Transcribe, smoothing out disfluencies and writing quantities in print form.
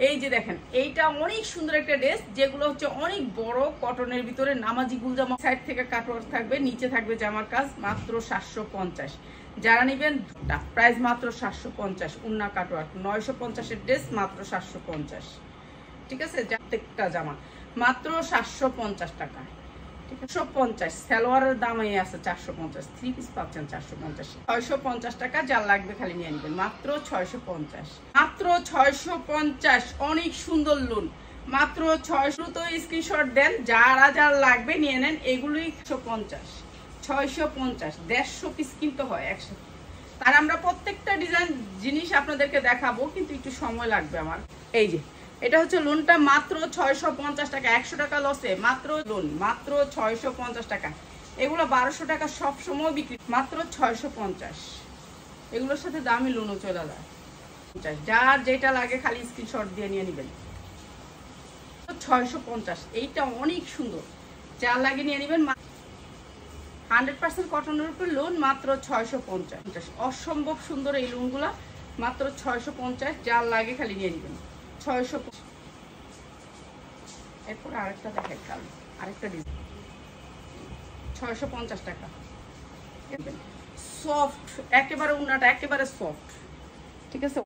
এই যে দেখেন এইটা অনেক সুন্দর একটা ড্রেস, যেগুলো হচ্ছে অনেক বড় কটনের ভিতরে নামাজি গুলজামা, সাইড থেকে কাটওয়ার্ক থাকবে, নিচে থাকবে জামার কাজ, মাত্র 750। যারা নেবেন প্রাইস মাত্র 750, উন্না কাটওয়ার্ক 950 ড্রেস মাত্র 750। ঠিক আছে, প্রত্যেকটা জামা মাত্র 750 টাকা। ঠিক আছে, 750। সালোয়ারের দাম আছে 450, 3 পিস পাচ্ছেন 450। 650 টাকা, যার লাগবে খালি নিয়ে নেবেন, মাত্র 650, মাত্র 650। অনেক সুন্দর লোন, মাত্র 600। তো স্ক্রিনশট দেন, যার লাগবে নিয়ে নেন। এগুলোই 650, 650, 150 পিস কিনতে হয় একসাথে। আর আমরা প্রত্যেকটা ডিজাইন জিনিস আপনাদেরকে দেখাবো, কিন্তু একটু সময় লাগবে আমার। এই যে এটা হচ্ছে লোনটা, মাত্র 650 টাকা, 100 টাকা লসে মাত্র লোন, মাত্র 650 টাকা। এগুলো 1200 টাকা সব সময় বিক্রি, মাত্র 650। এগুলোর সাথে দামি লোনও চলে যায়। যার যেটা লাগে খালি স্ক্রিনশট দিয়ে নিয়ে নেবেন। 650, এইটা অনেক সুন্দর, যার লাগে নিয়ে নেবেন। 100% কটনের উপর লোন, মাত্র 650। অসম্ভব সুন্দর এই লোনগুলা, মাত্র 650। যার লাগে খালি নিয়ে নেবেন, 650। এরপর আরেকটা দেখাই, কালো আরেকটা ডিজাইন, 650 টাকা। সফট একেবারে, উন্নাটা একেবারে সফট। ঠিক আছে।